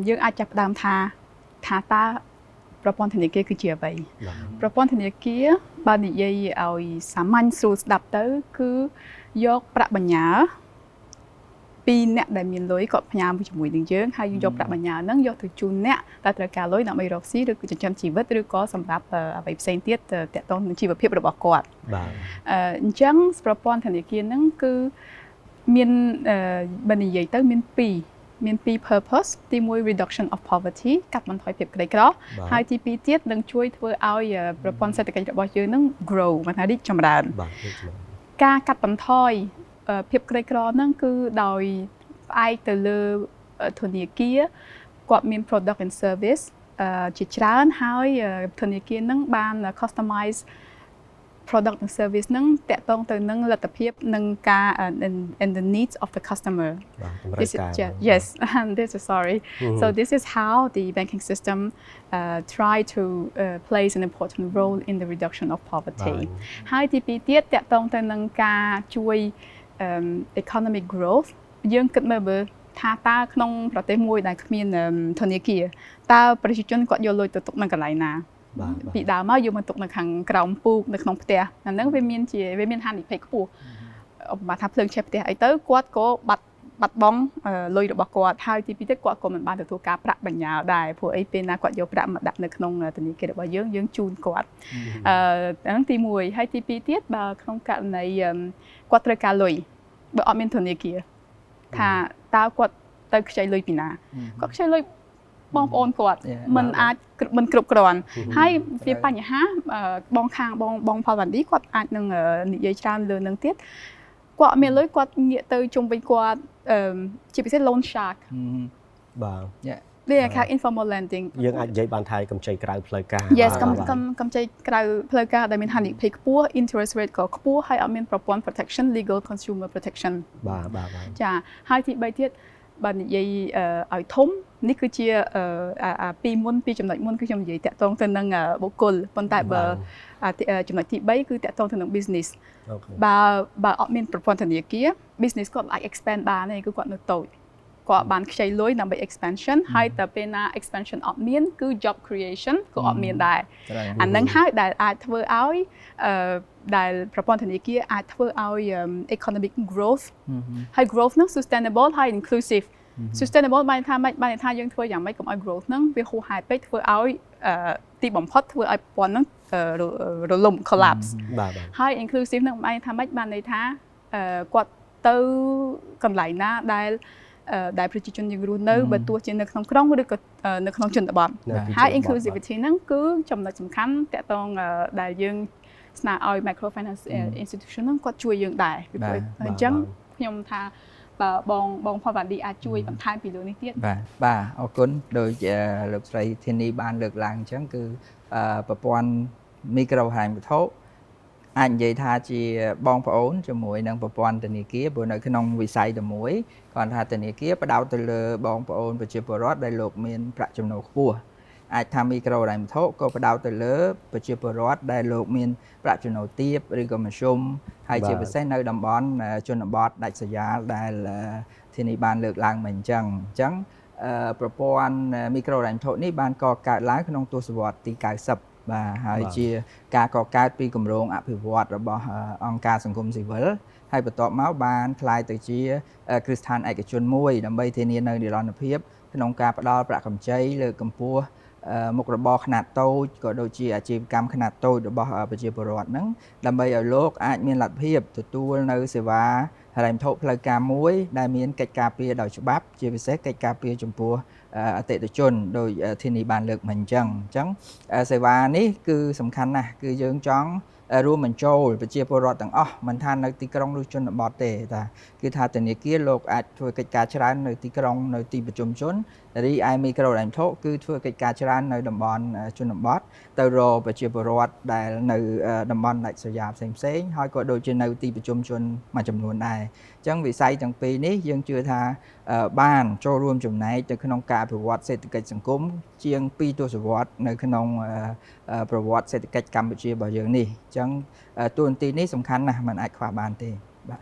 យើងអាចចាប់ផ្ដើមថាតើប្រព័ន្ធធនាគារគឺជាអ្វីប្រព័ន្ធធនាគារបើនិយាយឲ្យសាមញ្ញស្រួលស្ដាប់ទៅគឺយកប្រាក់បញ្ញើពីអ្នកដែលមានលុយគាត់ផ្ញើមួយជាមួយនឹងយើងហើយយើងយកប្រាក់បញ្ញើហ្នឹងយកទៅជូនអ្នកដែលត្រូវការលុយដើម្បីរកស៊ីឬក៏ចិញ្ចឹមជីវិតឬក៏សម្រាប់អ្វីផ្សេងទៀតទាក់ទងនឹងជីវភាពរបស់គាត់បាទអញ្ចឹងប្រព័ន្ធធនាគារហ្នឹងគឺមានបើនិយាយទៅមានពីរ purpose ទី1 reduction of poverty កាត់បន្ថយភាពក្រីក្រហើយទី2ទៀតនឹងជួយធ្វើឲ្យប្រព័ន្ធសេដ្ឋកិច្ចរបស់យើងនឹង grow មិនថារីកចម្រើនការកាត់បន្ថយភាពក្រីក្រហ្នឹងគឺដោយផ្អែកទៅលើធនាគារគាត់មាន product and service ជាច្រើនហើយធនាគារហ្នឹងបាន customize product and service ហ្នឹងតាក់ទងទៅនឹងលទ្ធភាពនិងការ and the needs of the customer yes this is sorry so this is how the banking system try to plays an important role in the reduction of poverty ហើយទី2ទៀតតាក់ទងទៅនឹងការជួយ economic growth យើងគិតមើលថាតើក្នុងប្រទេសមួយដែលគ្មានធនាគារតើប្រជាជនគាត់យកលុយទៅទុកនៅកន្លែងណាពីដើមមកយកមកទុកនៅខាងក្រោមពូកនៅក្នុងផ្ទះអាហ្នឹងវាមានហានិភ័យខ្ពស់ឧបមាថាភ្លើងឆេះផ្ទះអីទៅគាត់ក៏បាត់បង់លុយរបស់គាត់ហើយទី2ទៀតគាត់ក៏មិនបានទទួលការប្រាក់បញ្ញើដែរព្រោះអីពេលណាគាត់យកប្រាក់មកដាក់នៅក្នុងធនាគាររបស់យើងជូនគាត់ហ្នឹងទី1ហើយទី2ទៀតបើក្នុងករណីគាត់ត្រូវការលុយបើអត់មានធនាគារថាតើគាត់ទៅខ្ចីលុយពីណាគាត់ខ្ចីលុយបងប្អូនគាត់មិនគ្រប់គ្រាន់ហើយវាបញ្ហាបងខាងបងផលវ៉ាន់ឌីគាត់អាចនឹងនិយាយច្រើនលើនឹងទៀតគាត់អត់មានលុយគាត់ងាកទៅជុំវិញគាត់ជាពិសេស loan shark បាទវាខាង informal lending យើងអាចនិយាយបានថាកម្ចីក្រៅផ្លូវការ yes កម្ចីក្រៅផ្លូវការដែលមានហានិភ័យខ្ពស់ interest rate ក៏ខ្ពស់ហើយអត់មានប្រព័ន្ធ protection legal consumer protection បាទចាហើយទី3ទៀតបើនិយាយឲ្យធំនេះគឺជាពីចំណុចមុនគឺខ្ញុំនិយាយតាក់ទងទៅនឹងបុគ្គលប៉ុន្តែបើចំណុចទី3គឺតាក់ទងទៅនឹង business បើអត់មានប្រព័ន្ធធនាគារ business គាត់អាច expand បានទេគឺគាត់នៅតូចគាត់បានខ្ចីលុយដើម្បី expansion ហើយតែពេលណា expansion អត់មានគឺ job creation ក៏អត់មានដែរអានឹងហើយដែលអាចធ្វើឲ្យដែលប្រព័ន្ធធនាគារអាចធ្វើឲ្យ economic growth ហើយ growth នោះ sustainable ហើយ inclusive sustainable បានថាយើងធ្វើយ៉ាងម៉េចកុំឲ្យ growth ហ្នឹងវាហួសហេតុពេកធ្វើឲ្យទីបំផុតធ្វើឲ្យប្រព័ន្ធហ្នឹងរលំ collapse ហើយ inclusive ហ្នឹងបានថាម៉េចបានន័យថាគាត់ទៅកន្លែងណាដែលប្រជាជនយើងរស់នៅបើទោះជានៅក្នុងក្រុងឬក៏នៅក្នុងជនបទហើយ inclusivity ហ្នឹងគឺចំណុចសំខាន់តាក់ទងដែលយើងស្នើឲ្យ microfinance institution ហ្នឹងគាត់ជួយយើងដែរពីព្រោះអញ្ចឹងខ្ញុំថាបើបងផលវ៉ាន់ឌីអាចជួយបន្ថែមពីលើនេះទៀតបាទអរគុណដោយលោកស្រីធានីបានលើកឡើងអញ្ចឹងគឺប្រព័ន្ធមីក្រូហិរញ្ញវត្ថុអាចនិយាយថាជាបងប្អូនជាមួយនឹងប្រព័ន្ធធនាគារព្រោះនៅក្នុងវិស័យតែមួយគាត់ថាធនាគារបដោតទៅលើបងប្អូនប្រជាពលរដ្ឋដែលលោកមានប្រាក់ចំណូលខ្ពស់អាចថាមីក្រូហិរញ្ញវត្ថុក៏បដោតទៅលើប្រជាពលរដ្ឋដែលលោកមានប្រាក់ចំណូលទាបឬក៏មធ្យមហើយជាពិសេសនៅតំបន់ជនបទដាច់ស្រយាលដែលធានីបានលើកឡើងមកអញ្ចឹងប្រព័ន្ធមីក្រូហិរញ្ញវត្ថុនេះបានកកើតឡើងក្នុងទសវត្សរ៍ទី90បាទហើយជាការកកើតពីគម្រោងអភិវឌ្ឍរបស់អង្គការសង្គមស៊ីវិលហើយបន្ទាប់មកបានក្លាយទៅជាគ្រឹះស្ថានឯកជនមួយដើម្បីធានានៅនិរន្តរភាពក្នុងការផ្ដល់ប្រាក់កម្ចីលើកកម្ពស់មុខរបរខ្នាតតូចក៏ដូចជាអាជីវកម្មខ្នាតតូចរបស់ប្រជាពលរដ្ឋហ្នឹងដើម្បីឲ្យលោកអាចមានលទ្ធភាពទទួលនៅសេវាហិរញ្ញវត្ថុផ្លូវការមួយដែលមានកិច្ចការពារដោយច្បាប់ជាពិសេសកិច្ចការពារចំពោះអតិថិជនដោយធានីបានលើកមកអញ្ចឹងសេវានេះគឺសំខាន់ណាស់គឺយើងចង់រួមបញ្ចូលប្រជាពលរដ្ឋទាំងអស់មិនថានៅទីក្រុងឬជនបទទេតាគឺថាធនាគារលោកអាចធ្វើកិច្ចការច្រើននៅទីក្រុងនៅទីប្រជុំជនរីឯមីក្រូហិរញ្ញវត្ថុគឺធ្វើកិច្ចការច្រើននៅតំបន់ជនបទទៅរកប្រជាពលរដ្ឋដែលនៅតំបន់ដាច់ស្រយាលផ្សេងហើយក៏ដូចជានៅទីប្រជុំជនមួយចំនួនដែរអញ្ចឹងវិស័យទាំងពីរនេះយើងជឿថាបានចូលរួមចំណែកទៅក្នុងការអភិវឌ្ឍសេដ្ឋកិច្ចសង្គមជាង2ទសវត្សរ៍នៅក្នុងប្រវត្តិសេដ្ឋកិច្ចកម្ពុជារបស់យើងនេះអញ្ចឹងតួនាទីនេះសំខាន់ណាស់មិនអាចខ្វះបានទេបាទ